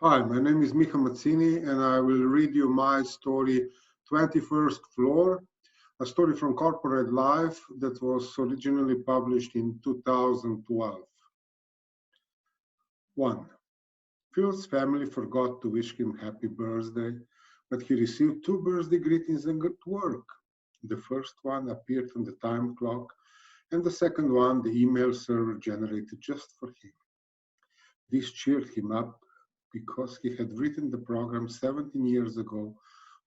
Hi, my name is Miha Mazzini, and I will read you my story, 21st Floor, a story from corporate life that was originally published in 2012. 1. Phil's family forgot to wish him happy birthday, but he received two birthday greetings at work. The first one appeared on the time clock, and the second one the email server generated just for him. This cheered him up because he had written the program 17 years ago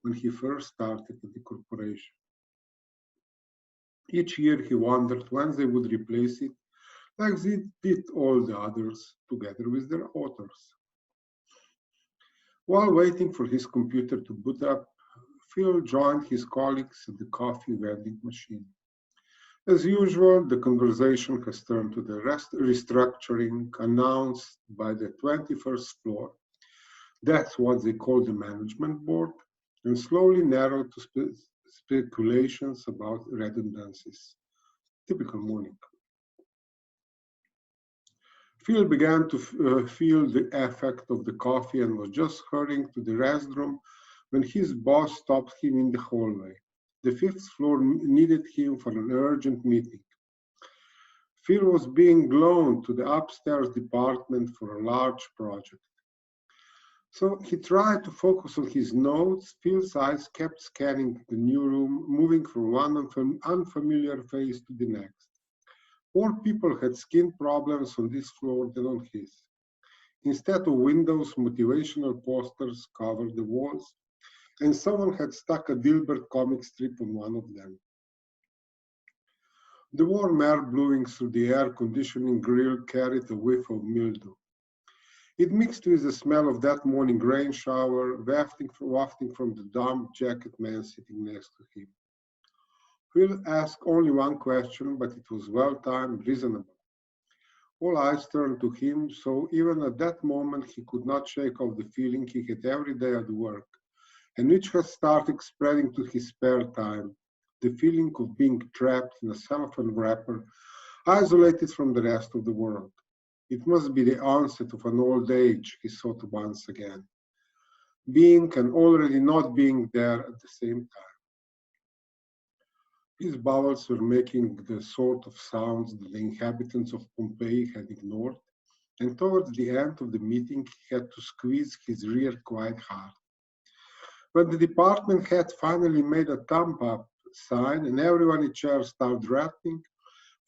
when he first started at the corporation. Each year he wondered when they would replace it, like they did all the others, together with their authors. While waiting for his computer to boot up, Phil joined his colleagues at the coffee vending machine. As usual, the conversation has turned to the restructuring announced by the 21st floor. That's what they call the management board, and slowly narrowed to speculations about redundancies. Typical morning. Phil began to feel the effect of the coffee and was just hurrying to the restroom when his boss stopped him in the hallway. The fifth floor needed him for an urgent meeting. Phil was being loaned to the upstairs department for a large project. So he tried to focus on his notes. Phil's eyes kept scanning the new room, moving from one unfamiliar face to the next. More people had skin problems on this floor than on his. Instead of windows, motivational posters covered the walls, and someone had stuck a Dilbert comic strip on one of them. The warm air blowing through the air conditioning grill carried a whiff of mildew. It mixed with the smell of that morning rain shower, wafting from the damp jacket man sitting next to him. Phil asked only one question, but it was well-timed, reasonable. All eyes turned to him, so even at that moment he could not shake off the feeling he had every day at work, and which had started spreading to his spare time, the feeling of being trapped in a cellophane wrapper, isolated from the rest of the world. It must be the onset of an old age, he thought once again. Being and already not being there at the same time. His bowels were making the sort of sounds that the inhabitants of Pompeii had ignored, and towards the end of the meeting he had to squeeze his rear quite hard. When the department head finally made a thumb up sign and everyone in chairs started rattling,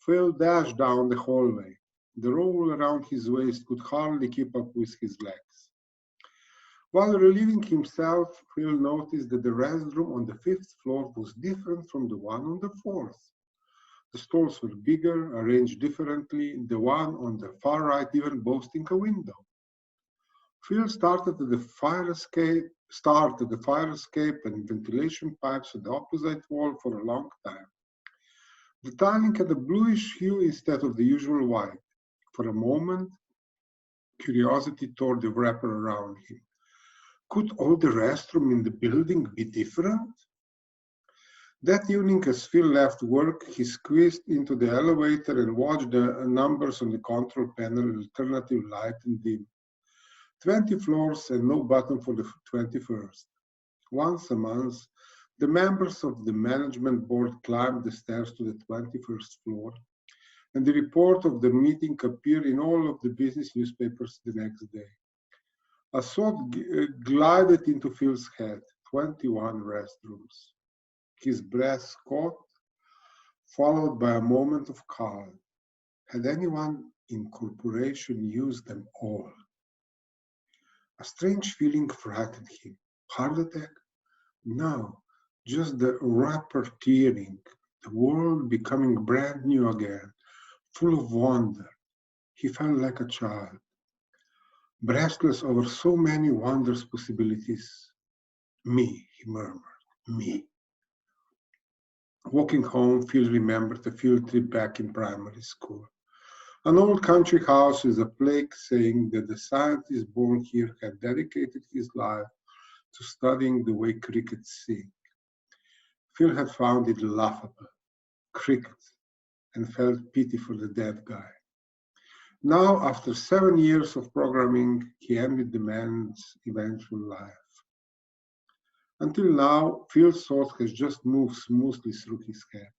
Phil dashed down the hallway. The roll around his waist could hardly keep up with his legs. While relieving himself, Phil noticed that the restroom on the fifth floor was different from the one on the fourth. The stalls were bigger, arranged differently, the one on the far right even boasting a window. Phil started the fire escape and ventilation pipes at the opposite wall for a long time. The tiling had a bluish hue instead of the usual white. For a moment, curiosity tore the wrapper around him. Could all the restrooms in the building be different? That evening, as Phil left work, he squeezed into the elevator and watched the numbers on the control panel, alternative light and dim. 20 floors and no button for the 21st. Once a month, the members of the management board climbed the stairs to the 21st floor, and the report of the meeting appeared in all of the business newspapers the next day. A thought glided into Phil's head, 21 restrooms. His breath caught, followed by a moment of calm. Had anyone in corporation used them all? A strange feeling frightened him. Heart attack? No, just the wrapper tearing, the world becoming brand new again, full of wonder. He felt like a child, breathless over so many wondrous possibilities. Me, he murmured, me. Walking home, Phil remembered a field trip back in primary school. An old country house with a plaque saying that the scientist born here had dedicated his life to studying the way crickets sing. Phil had found it laughable, crickets, and felt pity for the dead guy. Now, after 7 years of programming, he envied the man's eventual life. Until now, Phil's thought has just moved smoothly through his head.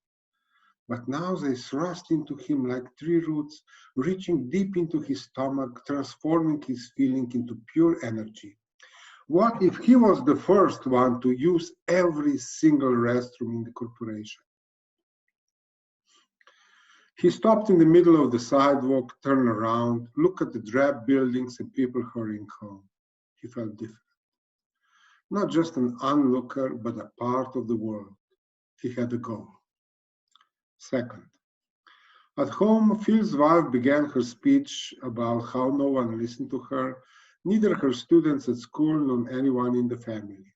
But now they thrust into him like tree roots, reaching deep into his stomach, transforming his feeling into pure energy. What if he was the first one to use every single restroom in the corporation? He stopped in the middle of the sidewalk, turned around, looked at the drab buildings and people hurrying home. He felt different. Not just an onlooker, but a part of the world. He had a goal. Second, at home, Phil's wife began her speech about how no one listened to her, neither her students at school nor anyone in the family.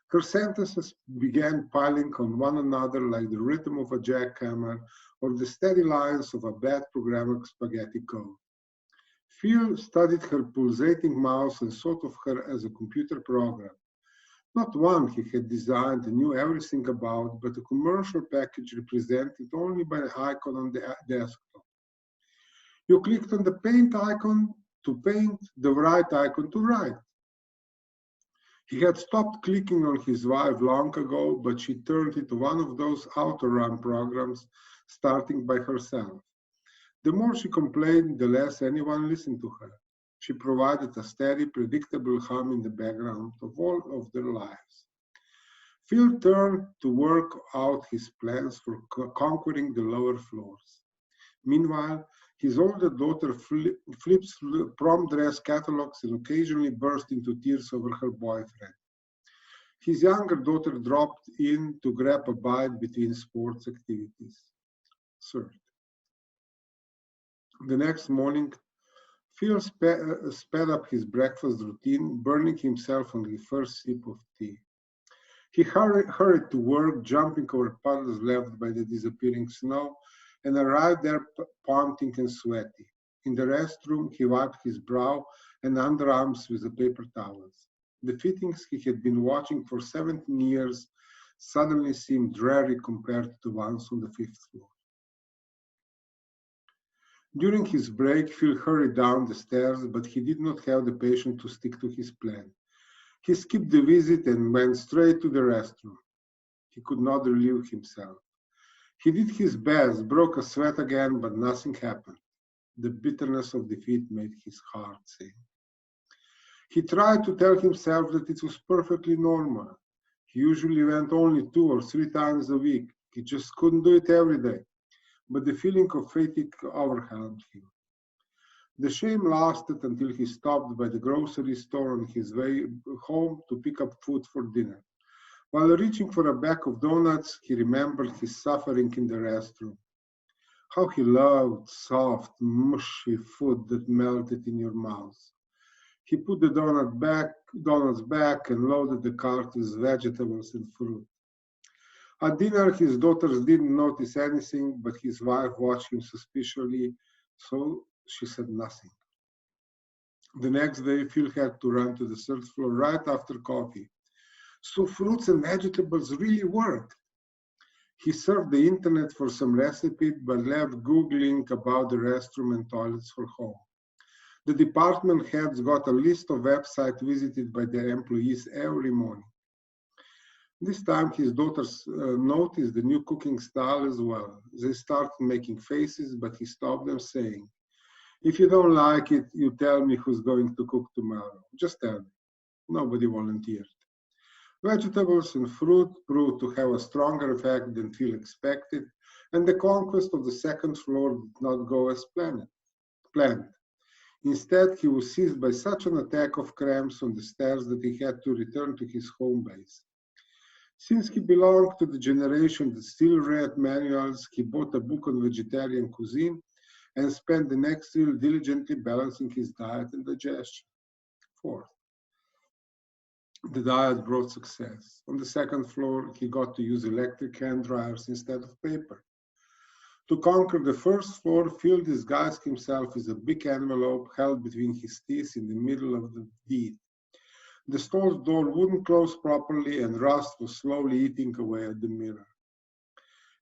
Her sentences began piling on one another like the rhythm of a jackhammer or the steady lines of a bad programmed spaghetti code. Phil studied her pulsating mouth and thought of her as a computer program. Not one he had designed and knew everything about, but a commercial package represented only by an icon on the desktop. You clicked on the paint icon to paint, the right icon to write. He had stopped clicking on his wife long ago, but she turned into one of those auto-run programs, starting by herself. The more she complained, the less anyone listened to her. She provided a steady, predictable hum in the background of all of their lives. Phil turned to work out his plans for conquering the lower floors. Meanwhile, his older daughter flips prom dress catalogs and occasionally burst into tears over her boyfriend. His younger daughter dropped in to grab a bite between sports activities. Third, the next morning, Phil sped up his breakfast routine, burning himself on his first sip of tea. He hurried to work, jumping over puddles left by the disappearing snow, and arrived there panting and sweaty. In the restroom, he wiped his brow and underarms with the paper towels. The fittings he had been watching for 17 years suddenly seemed dreary compared to the ones on the fifth floor. During his break, Phil hurried down the stairs, but he did not have the patience to stick to his plan. He skipped the visit and went straight to the restroom. He could not relieve himself. He did his best, broke a sweat again, but nothing happened. The bitterness of defeat made his heart sink. He tried to tell himself that it was perfectly normal. He usually went only 2 or 3 times a week. He just couldn't do it every day. But the feeling of fatigue overwhelmed him. The shame lasted until he stopped by the grocery store on his way home to pick up food for dinner. While reaching for a bag of donuts, he remembered his suffering in the restroom. How he loved soft, mushy food that melted in your mouth. He put the donuts back and loaded the cart with vegetables and fruit. At dinner, his daughters didn't notice anything, but his wife watched him suspiciously, so she said nothing. The next day, Phil had to run to the third floor right after coffee. So fruits and vegetables really work. He surfed the internet for some recipe, but left Googling about the restroom and toilets for home. The department heads got a list of websites visited by their employees every morning. This time, his daughters noticed the new cooking style as well. They started making faces, but he stopped them, saying, "If you don't like it, you tell me who's going to cook tomorrow. Just tell me." Nobody volunteered. Vegetables and fruit proved to have a stronger effect than Phil expected, and the conquest of the second floor did not go as planned. Instead, he was seized by such an attack of cramps on the stairs that he had to return to his home base. Since he belonged to the generation that still read manuals, he bought a book on vegetarian cuisine and spent the next year diligently balancing his diet and digestion. Fourth, the diet brought success. On the second floor, he got to use electric hand dryers instead of paper. To conquer the first floor, Phil disguised himself as a big envelope held between his teeth in the middle of the deed. The store's door wouldn't close properly, and rust was slowly eating away at the mirror.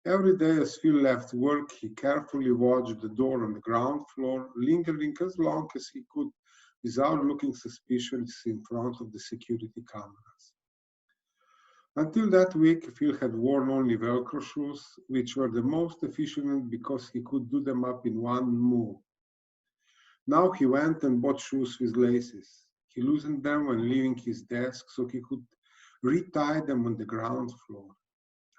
Every day as Phil left work, he carefully watched the door on the ground floor, lingering as long as he could without looking suspicious in front of the security cameras. Until that week, Phil had worn only Velcro shoes, which were the most efficient because he could do them up in one move. Now he went and bought shoes with laces. He loosened them when leaving his desk so he could retie them on the ground floor.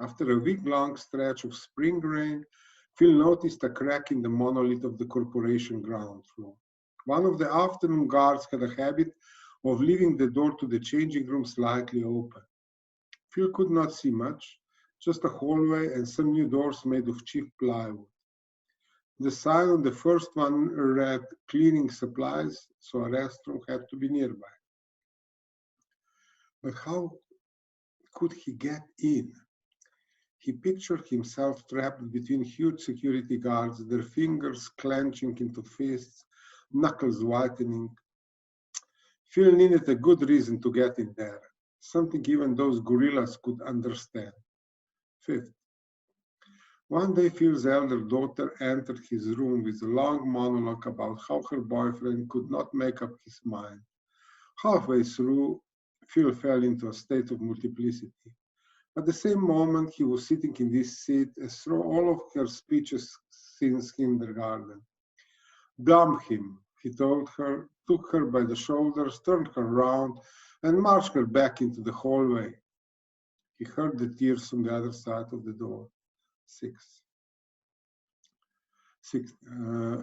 After a week-long stretch of spring rain, Phil noticed a crack in the monolith of the corporation ground floor. One of the afternoon guards had a habit of leaving the door to the changing room slightly open. Phil could not see much, just a hallway and some new doors made of cheap plywood. The sign on the first one read cleaning supplies, so a restroom had to be nearby. But how could he get in? He pictured himself trapped between huge security guards, their fingers clenching into fists, knuckles whitening. Phil needed a good reason to get in there, something even those gorillas could understand. Fifth, one day Phil's elder daughter entered his room with a long monologue about how her boyfriend could not make up his mind. Halfway through, Phil fell into a state of multiplicity. At the same moment, he was sitting in this seat as through all of her speeches since kindergarten. Dump him, he told her, took her by the shoulders, turned her round, and marched her back into the hallway. He heard the tears on the other side of the door. Sixth.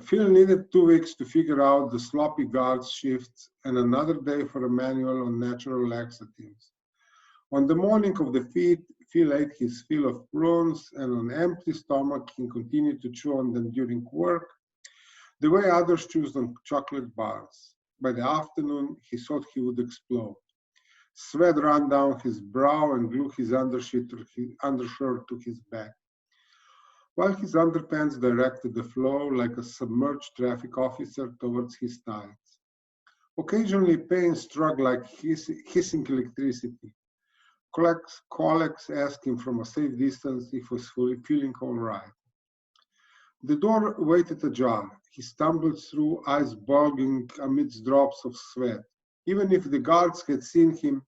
Phil needed 2 weeks to figure out the sloppy guard shifts and another day for a manual on natural laxatives. On the morning of the feed, Phil ate his fill of prunes, and on an empty stomach, he continued to chew on them during work, the way others chewed on chocolate bars. By the afternoon, he thought he would explode. Sweat ran down his brow and glued his undershirt to his back, while his underpants directed the flow like a submerged traffic officer towards his thighs. Occasionally, pain struck like hissing electricity. Colleagues asked him from a safe distance if he was feeling all right. The door waited ajar. He stumbled through, eyes bulging amidst drops of sweat. Even if the guards had seen him,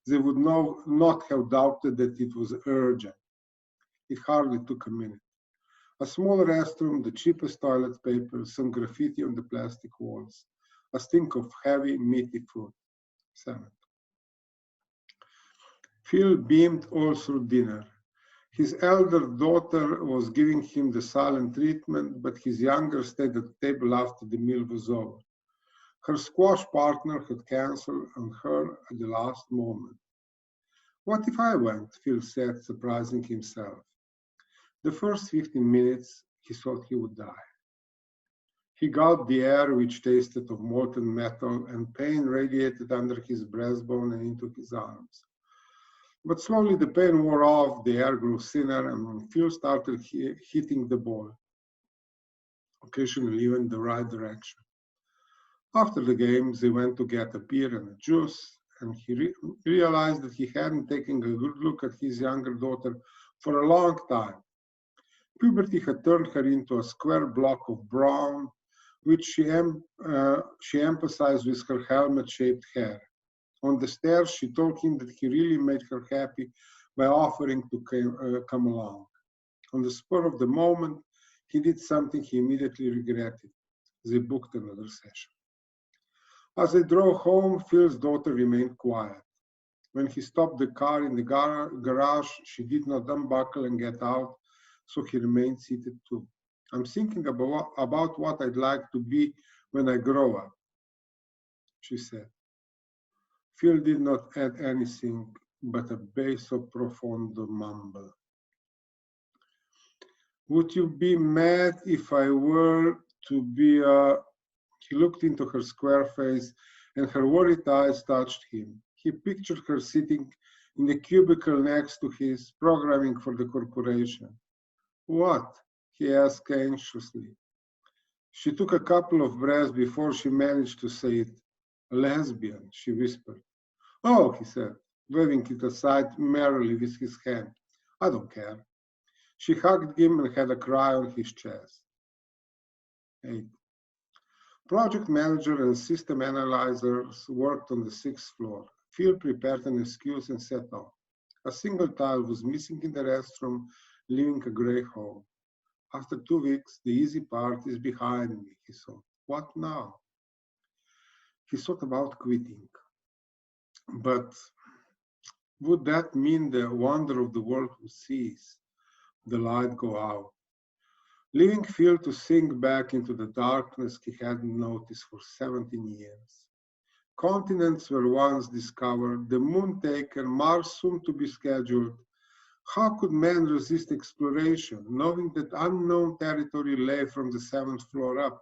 they would not have doubted that it was urgent. It hardly took a minute. A small restroom, the cheapest toilet paper, some graffiti on the plastic walls, a stink of heavy, meaty food. 7. Phil beamed all through dinner. His elder daughter was giving him the silent treatment, but his younger stayed at the table after the meal was over. Her squash partner had canceled on her at the last moment. What if I went? Phil said, surprising himself. The first 15 minutes, he thought he would die. He gulped the air, which tasted of molten metal, and pain radiated under his breastbone and into his arms. But slowly the pain wore off, the air grew thinner, and Phil started hitting the ball, occasionally even the right direction. After the game, they went to get a beer and a juice, and he realized that he hadn't taken a good look at his younger daughter for a long time. Puberty had turned her into a square block of brown, which she emphasized with her helmet-shaped hair. On the stairs, she told him that he really made her happy by offering to come along. On the spur of the moment, he did something he immediately regretted. They booked another session. As they drove home, Phil's daughter remained quiet. When he stopped the car in the garage, she did not unbuckle and get out, so he remained seated too. I'm thinking about what I'd like to be when I grow up, she said. Phil did not add anything but a basso profondo mumble. Would you be mad if I were to be a... He looked into her square face and her worried eyes touched him. He pictured her sitting in the cubicle next to his, programming for the corporation. What? He asked anxiously. She took a couple of breaths before she managed to say it. A lesbian, she whispered. Oh, he said, waving it aside merrily with his hand. I don't care. She hugged him and had a cry on his chest. 8. Project manager and system analyzers worked on the 6th floor. Phil prepared an excuse and set off. A single tile was missing in the restroom, leaving a gray hole. After 2 weeks, the easy part is behind me, he thought. What now? He thought about quitting. But would that mean the wonder of the world would cease, the light go out? Leaving Phil to sink back into the darkness he hadn't noticed for 17 years. Continents were once discovered, the moon taken, Mars soon to be scheduled. How could man resist exploration, knowing that unknown territory lay from the 7th floor up?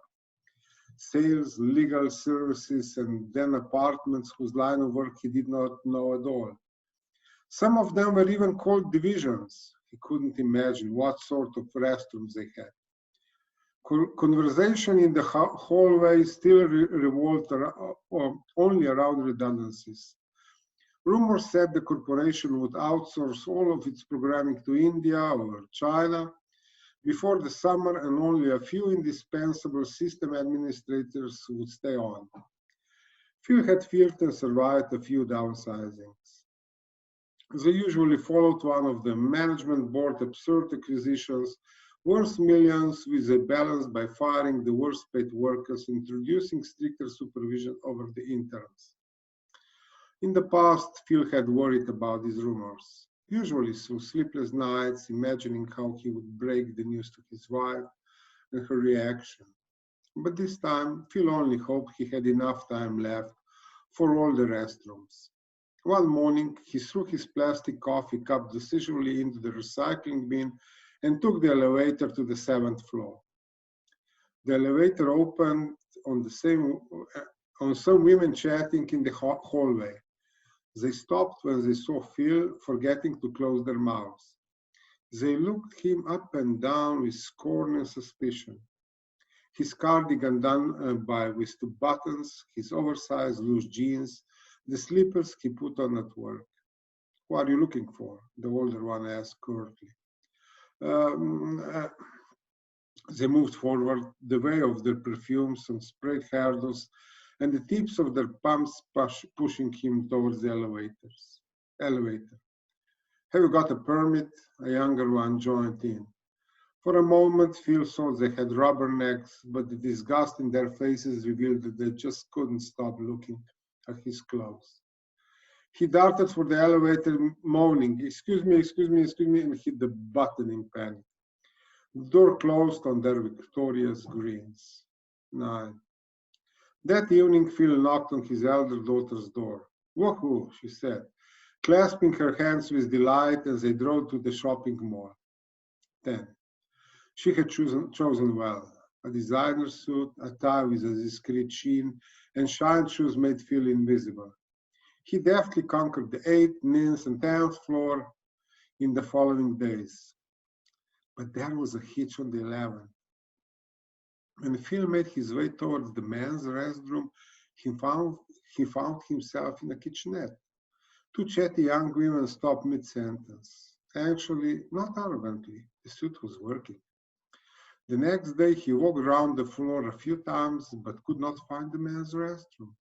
Sales, legal services, and then apartments whose line of work he did not know at all. Some of them were even called divisions. He couldn't imagine what sort of restrooms they had. Conversation in the hallway still revolved only around redundancies. Rumors said the corporation would outsource all of its programming to India or China before the summer, and only a few indispensable system administrators would stay on. Phil had feared and survived a few downsizings. They usually followed one of the management board absurd acquisitions worth millions, with a balance by firing the worst paid workers, introducing stricter supervision over the interns. In the past, Phil had worried about these rumors, usually through sleepless nights, imagining how he would break the news to his wife and her reaction. But this time, Phil only hoped he had enough time left for all the restrooms. One morning, he threw his plastic coffee cup decisively into the recycling bin and took the elevator to the 7th floor. The elevator opened on some women chatting in the hallway. They stopped when they saw Phil, forgetting to close their mouths. They looked him up and down with scorn and suspicion. His cardigan done by with 2 buttons, his oversized loose jeans, the slippers he put on at work. What are you looking for? The older one asked curtly. They moved forward, the way of their perfumes and sprayed hairdos, and the tips of their pumps pushing him towards the elevator. Have you got a permit? A younger one joined in. For a moment, Phil thought they had rubbernecks, but the disgust in their faces revealed that they just couldn't stop looking at his clothes. He darted for the elevator, moaning, excuse me, and hit the button in panic. The door closed on their victorious grins. 9. That evening, Phil knocked on his elder daughter's door. Woohoo, she said, clasping her hands with delight as they drove to the shopping mall. 10. She had chosen well. A designer suit, a tie with a discreet sheen, and shine shoes made Phil invisible. He deftly conquered the 8th, 9th, and 10th floor in the following days. But there was a hitch on the 11th. When Phil made his way towards the men's restroom, he found himself in a kitchenette. 2 chatty young women stopped mid-sentence. Actually, not arrogantly, the suit was working. The next day, he walked around the floor a few times, but could not find the men's restroom.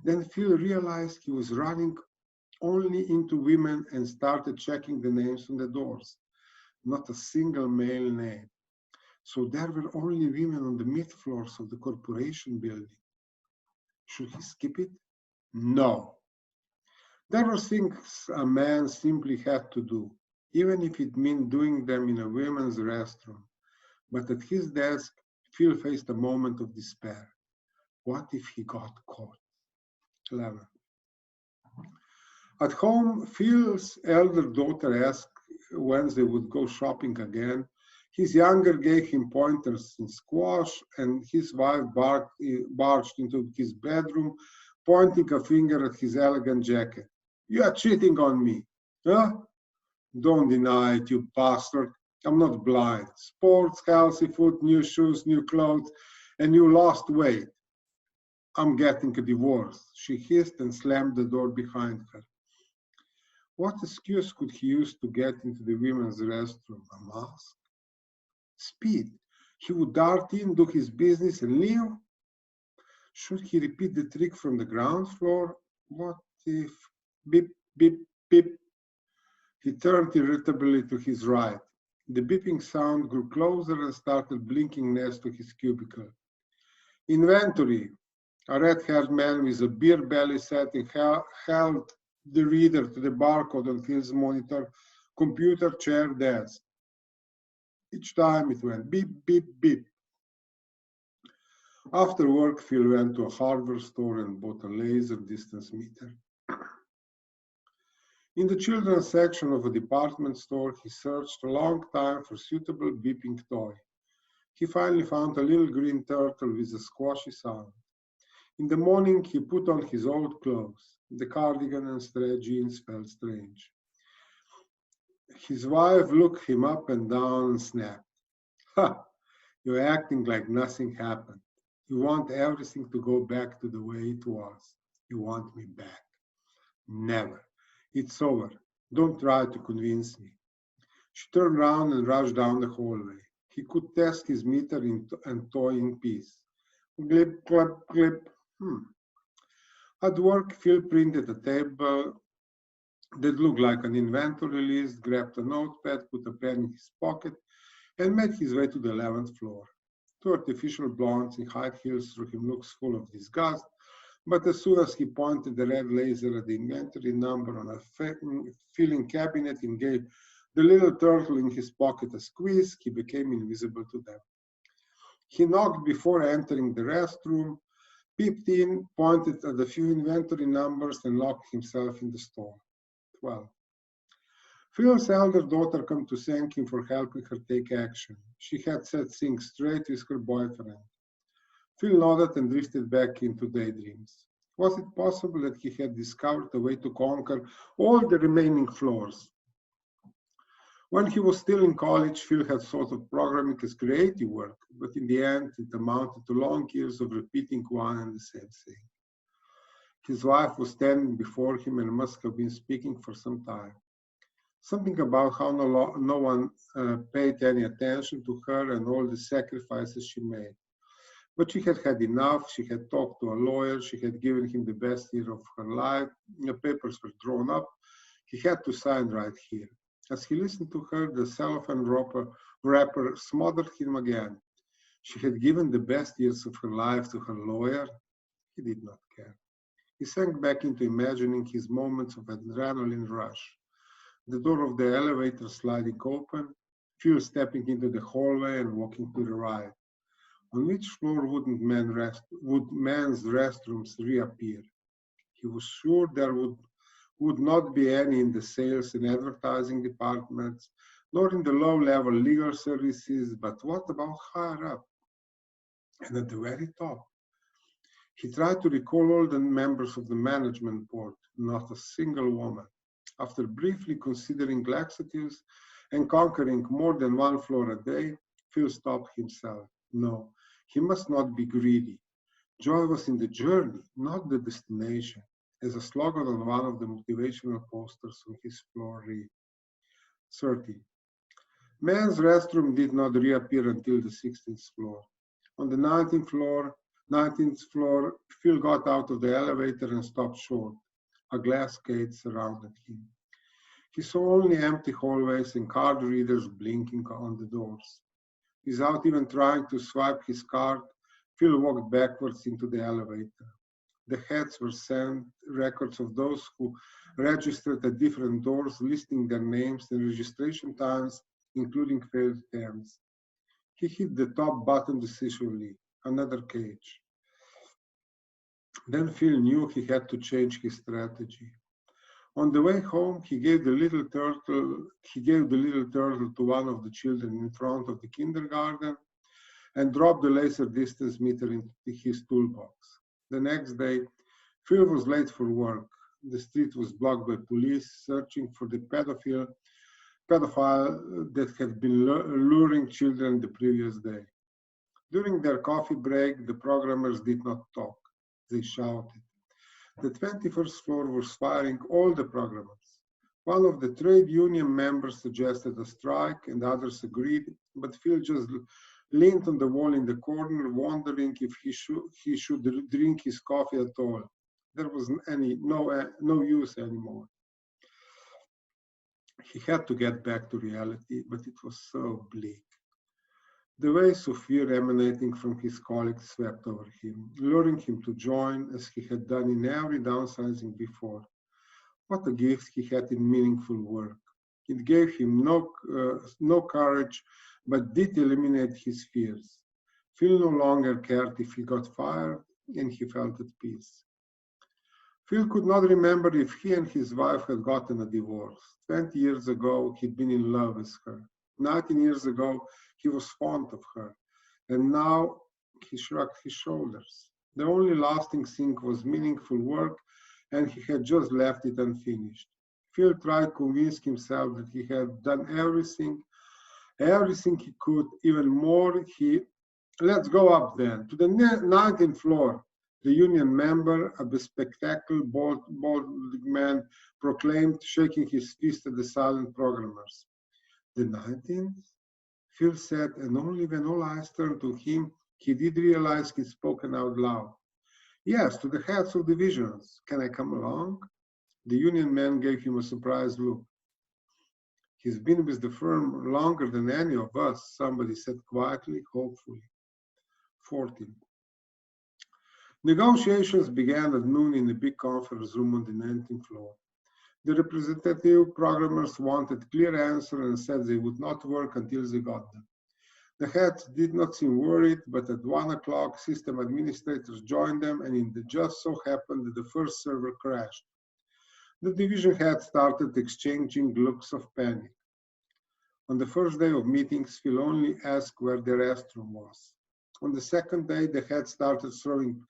Then Phil realized he was running only into women and started checking the names on the doors. Not a single male name. So there were only women on the mid-floors of the corporation building. Should he skip it? No. There were things a man simply had to do, even if it meant doing them in a women's restroom. But at his desk, Phil faced a moment of despair. What if he got caught? 11. At home, Phil's elder daughter asked when they would go shopping again. His younger gave him pointers in squash, and his wife barged into his bedroom, pointing a finger at his elegant jacket. You are cheating on me, huh? Don't deny it, you bastard. I'm not blind. Sports, healthy food, new shoes, new clothes, and you lost weight. I'm getting a divorce, she hissed and slammed the door behind her. What excuse could he use to get into the women's restroom? A mask? Speed. He would dart in, do his business, and leave? Should he repeat the trick from the ground floor? What if... Beep, beep, beep. He turned irritably to his right. The beeping sound grew closer and started blinking next to his cubicle. Inventory. A red-haired man with a beer belly said and held the reader to the barcode on his monitor, computer, chair, desk. Each time it went beep, beep, beep. After work, Phil went to a hardware store and bought a laser distance meter. In the children's section of a department store, he searched a long time for a suitable beeping toy. He finally found a little green turtle with a squashy sound. In the morning, he put on his old clothes. The cardigan and stretch jeans felt strange. His wife looked him up and down and snapped. Ha! You're acting like nothing happened. You want everything to go back to the way it was. You want me back. Never. It's over. Don't try to convince me. She turned around and rushed down the hallway. He could test his meter and toy in peace. Glip, glip, glip. At work, Phil printed a table that looked like an inventory list, grabbed a notepad, put a pen in his pocket, and made his way to the 11th floor. Two artificial blondes in high heels threw him looks full of disgust, but as soon as he pointed the red laser at the inventory number on a filling cabinet and gave the little turtle in his pocket a squeeze, he became invisible to them. He knocked before entering the restroom, peeped in, pointed at the few inventory numbers, and locked himself in the store. 12. Phil's elder daughter came to thank him for helping her take action. She had set things straight with her boyfriend. Phil nodded and drifted back into daydreams. Was it possible that he had discovered a way to conquer all the remaining floors? When he was still in college, Phil had thought of programming as creative work, but in the end, it amounted to long years of repeating one and the same thing. His wife was standing before him and must have been speaking for some time. Something about how no one paid any attention to her and all the sacrifices she made. But she had had enough. She had talked to a lawyer. She had given him the best year of her life. The papers were drawn up. He had to sign right here. As he listened to her, the cellophane wrapper smothered him again. She had given the best years of her life to her lawyer. He did not care. He sank back into imagining his moments of adrenaline rush. The door of the elevator sliding open, Phil stepping into the hallway and walking to the right. On which floor would men's restrooms reappear? He was sure there would not be any in the sales and advertising departments, nor in the low-level legal services, but what about higher up? And at the very top? He tried to recall all the members of the management board, not a single woman. After briefly considering laxatives and conquering more than one floor a day, Phil stopped himself. No, he must not be greedy. Joy was in the journey, not the destination, as a slogan on one of the motivational posters on his floor read. 30. Men's restroom did not reappear until the 16th floor. On the 19th floor, Phil got out of the elevator and stopped short. A glass gate surrounded him. He saw only empty hallways and card readers blinking on the doors. Without even trying to swipe his card, Phil walked backwards into the elevator. The heads were sent records of those who registered at different doors, listing their names and registration times, including failed attempts. He hit the top button decisively. Another cage. Then Phil knew he had to change his strategy. On the way home, he gave the little turtle to one of the children in front of the kindergarten and dropped the laser distance meter into his toolbox. The next day, Phil was late for work. The street was blocked by police searching for the pedophile that had been luring children the previous day. During their coffee break, the programmers did not talk. They shouted. The 21st floor was firing all the programmers. One of the trade union members suggested a strike and others agreed, but Phil just leaned on the wall in the corner, wondering if he should drink his coffee at all. There was no use anymore. He had to get back to reality, but it was so bleak. The waves of fear emanating from his colleagues swept over him, luring him to join as he had done in every downsizing before. What a gift he had in meaningful work. It gave him no courage, but did eliminate his fears. Phil no longer cared if he got fired, and he felt at peace. Phil could not remember if he and his wife had gotten a divorce. 20 years ago, he'd been in love with her. 19 years ago, he was fond of her. And now, he shrugged his shoulders. The only lasting thing was meaningful work, and he had just left it unfinished. Phil tried to convince himself that he had done everything he could, even more. Let's go up then, to the 19th floor. The union member, a bespectacled, bald man, proclaimed, shaking his fist at the silent programmers. The 19th? Phil said, and only when all eyes turned to him, he did realize he'd spoken out loud. Yes, to the heads of divisions. Can I come along? The union man gave him a surprised look. He's been with the firm longer than any of us, somebody said quietly, hopefully. 14. Negotiations began at noon in the big conference room on the 19th floor. The representative programmers wanted clear answers and said they would not work until they got them. The heads did not seem worried, but at 1 o'clock, system administrators joined them, and it just so happened that the first server crashed. The division heads started exchanging looks of panic. On the first day of meetings, Phil only asked where the restroom was. On the second day, the heads started throwing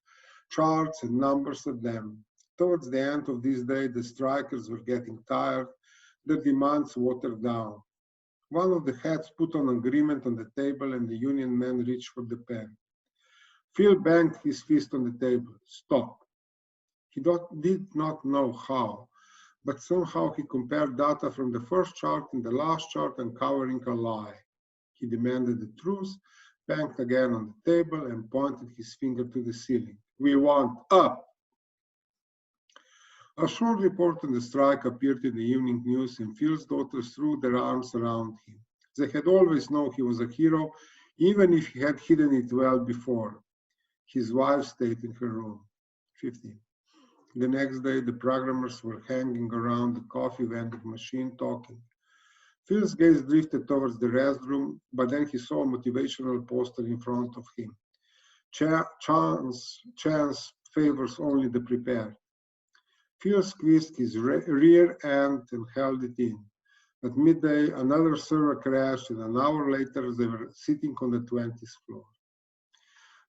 charts and numbers at them. Towards the end of this day, the strikers were getting tired, their demands watered down. One of the heads put an agreement on the table and the union man reached for the pen. Phil banged his fist on the table. Stop. He did not know how, but somehow he compared data from the first chart and the last chart, uncovering a lie. He demanded the truth, banged again on the table, and pointed his finger to the ceiling. We want up. A short report on the strike appeared in the evening news, and Phil's daughters threw their arms around him. They had always known he was a hero, even if he had hidden it well before. His wife stayed in her room. 15. The next day, the programmers were hanging around the coffee vending machine talking. Phil's gaze drifted towards the restroom, but then he saw a motivational poster in front of him. Chance favors only the prepared. Phil squeezed his rear end and held it in. At midday, another server crashed, and an hour later, they were sitting on the 20th floor.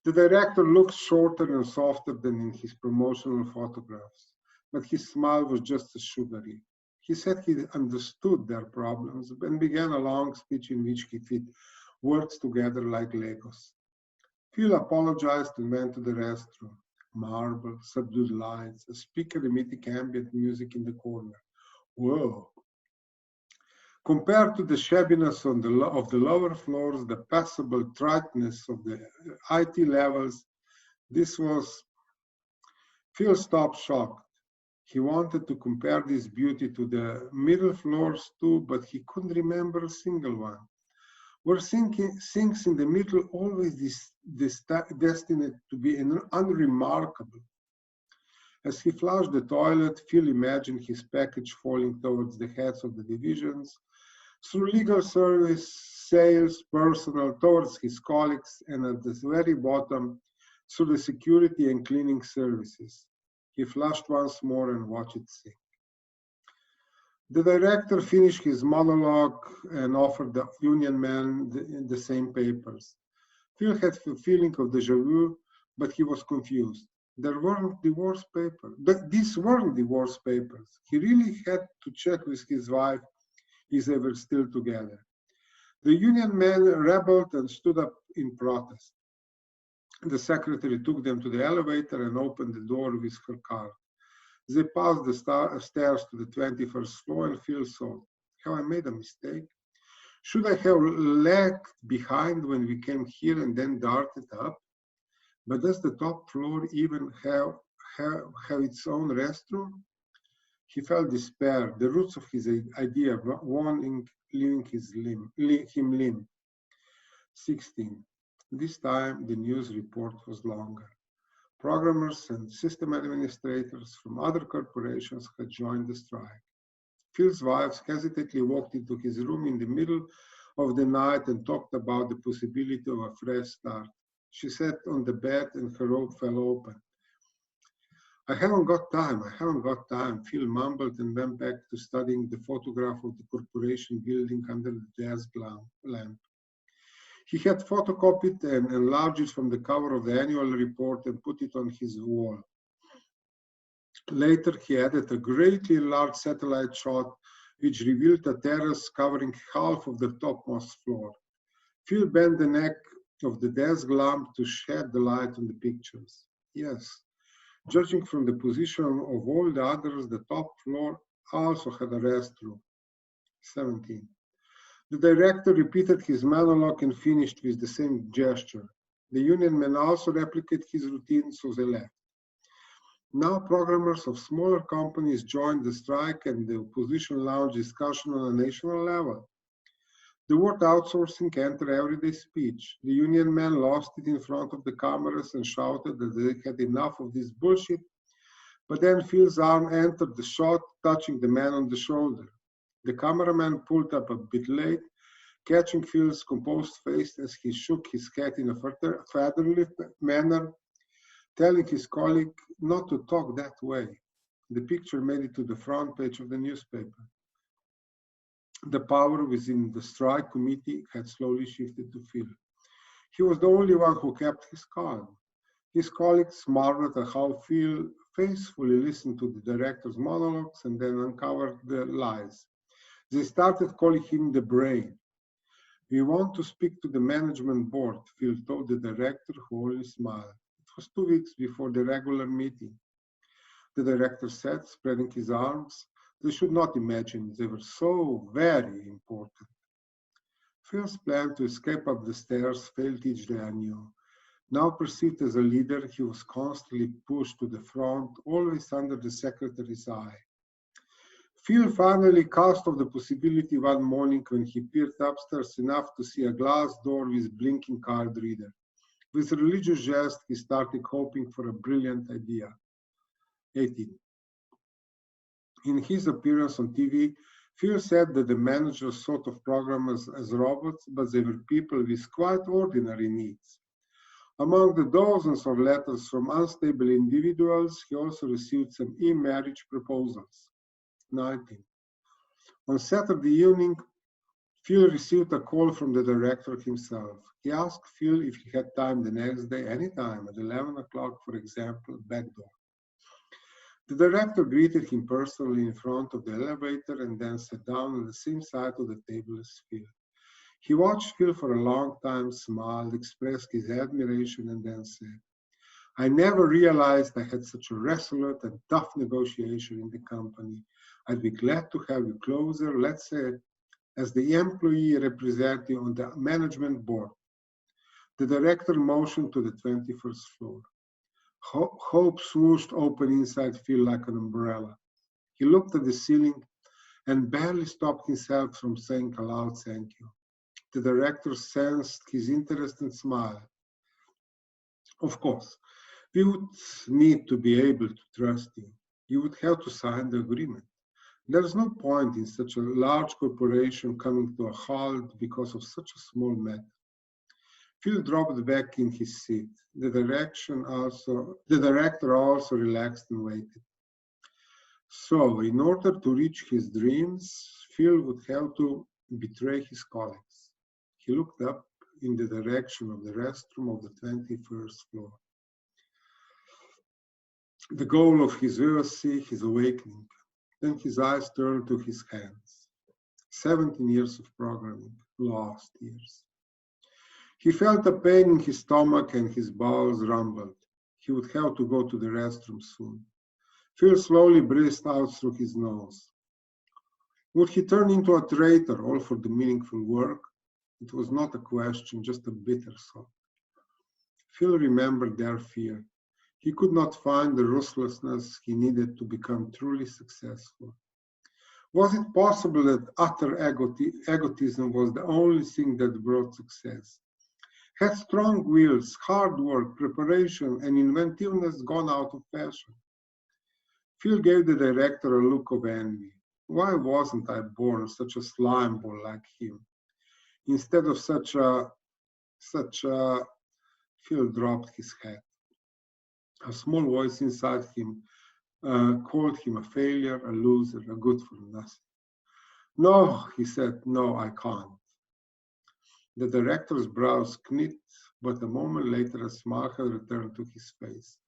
The director looked shorter and softer than in his promotional photographs, but his smile was just as sugary. He said he understood their problems and began a long speech in which he fit words together like Legos. Phil apologized and went to the restroom. Marble, subdued lights, a speaker emitting ambient music in the corner. Whoa! Compared to the shabbiness of the lower floors, the passable triteness of the IT levels, this was... Phil stopped shocked. He wanted to compare this beauty to the middle floors too, but he couldn't remember a single one. Were things in the middle always destined to be unremarkable? As he flushed the toilet, Phil imagined his package falling towards the heads of the divisions, through legal service, sales, personnel, towards his colleagues, and at the very bottom, through the security and cleaning services. He flushed once more and watched it sink. The director finished his monologue and offered the union man the same papers. Phil had a feeling of déjà vu, but he was confused. There weren't divorce papers. These weren't divorce papers. He really had to check with his wife if they were still together. The union man rebelled and stood up in protest. The secretary took them to the elevator and opened the door with her card. They passed the stairs to the 21st floor, and Phil thought, have I made a mistake? Should I have lagged behind when we came here and then darted up? But does the top floor even have its own restroom? He felt despair, the roots of his idea of wanting leaving him limp. 16. This time the news report was longer. Programmers and system administrators from other corporations had joined the strike. Phil's wife hesitantly walked into his room in the middle of the night and talked about the possibility of a fresh start. She sat on the bed and her robe fell open. I haven't got time, Phil mumbled and went back to studying the photograph of the corporation building under the desk lamp. He had photocopied and enlarged it from the cover of the annual report and put it on his wall. Later, he added a greatly enlarged satellite shot which revealed a terrace covering half of the topmost floor. Phil bent the neck of the desk lamp to shed the light on the pictures. Yes, judging from the position of all the others, the top floor also had a restroom. 17. The director repeated his monologue and finished with the same gesture. The union men also replicated his routine, so they left. Now programmers of smaller companies joined the strike and the opposition launched discussion on a national level. The word outsourcing entered everyday speech. The union men lost it in front of the cameras and shouted that they had enough of this bullshit, but then Phil's arm entered the shot, touching the man on the shoulder. The cameraman pulled up a bit late, catching Phil's composed face as he shook his head in a fatherly manner, telling his colleague not to talk that way. The picture made it to the front page of the newspaper. The power within the strike committee had slowly shifted to Phil. He was the only one who kept his calm. His colleagues marveled at how Phil faithfully listened to the director's monologues and then uncovered the lies. They started calling him the brain. We want to speak to the management board, Phil told the director, who only smiled. It was 2 weeks before the regular meeting. The director said, spreading his arms. They should not imagine they were so very important. Phil's plan to escape up the stairs failed each day anew. Now perceived as a leader, he was constantly pushed to the front, always under the secretary's eye. Phil finally cast off the possibility one morning when he peered upstairs enough to see a glass door with blinking card reader. With a religious jest, he started hoping for a brilliant idea. 18. In his appearance on TV, Phil said that the managers thought of programmers as robots, but they were people with quite ordinary needs. Among the dozens of letters from unstable individuals, he also received some e-marriage proposals. 19. On Saturday evening, Phil received a call from the director himself. He asked Phil if he had time the next day, anytime, at 11 o'clock, for example, back door. The director greeted him personally in front of the elevator and then sat down on the same side of the table as Phil. He watched Phil for a long time, smiled, expressed his admiration, and then said, I never realized I had such a resolute and tough negotiation in the company. I'd be glad to have you closer, let's say, as the employee representative on the management board. The director motioned to the 21st floor. Hope swooshed open inside Phil like an umbrella. He looked at the ceiling and barely stopped himself from saying aloud, thank you. The director sensed his interest and smiled. Of course, we would need to be able to trust you. You would have to sign the agreement. There is no point in such a large corporation coming to a halt because of such a small matter. Phil dropped back in his seat. The director also relaxed and waited. So, in order to reach his dreams, Phil would have to betray his colleagues. He looked up in the direction of the restroom of the 21st floor. The goal of his Odyssey, his awakening. Then his eyes turned to his hands. 17 years of programming, lost years. He felt a pain in his stomach and his bowels rumbled. He would have to go to the restroom soon. Phil slowly breathed out through his nose. Would he turn into a traitor, all for the meaningful work? It was not a question, just a bitter thought. Phil remembered their fear. He could not find the ruthlessness he needed to become truly successful. Was it possible that utter egotism was the only thing that brought success? Had strong wills, hard work, preparation, and inventiveness gone out of fashion? Phil gave the director a look of envy. Why wasn't I born such a slime ball like him? Instead of such a, Phil dropped his head. A small voice inside him called him a failure, a loser, a good for nothing. No, he said, no, I can't. The director's brows knit, but a moment later a smile had returned to his face.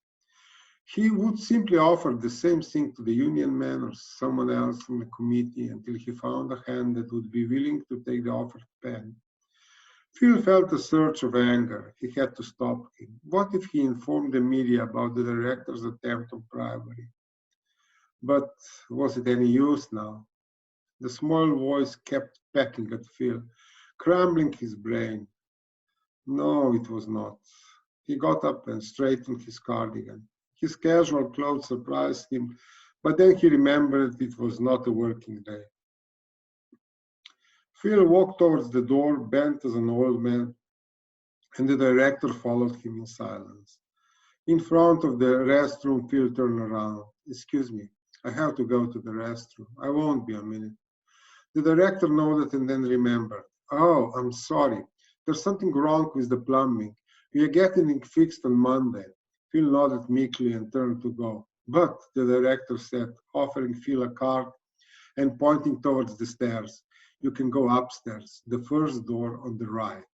He would simply offer the same thing to the union man or someone else in the committee until he found a hand that would be willing to take the offered pen. Phil felt a surge of anger. He had to stop him. What if he informed the media about the director's attempt of bribery? But was it any use now? The small voice kept pecking at Phil, crumbling his brain. No, it was not. He got up and straightened his cardigan. His casual clothes surprised him, but then he remembered it was not a working day. Phil walked towards the door, bent as an old man, and the director followed him in silence. In front of the restroom, Phil turned around. Excuse me, I have to go to the restroom. I won't be a minute. The director nodded and then remembered. Oh, I'm sorry. There's something wrong with the plumbing. We are getting it fixed on Monday. Phil nodded meekly and turned to go. But, the director said, offering Phil a card and pointing towards the stairs, you can go upstairs, the first door on the right.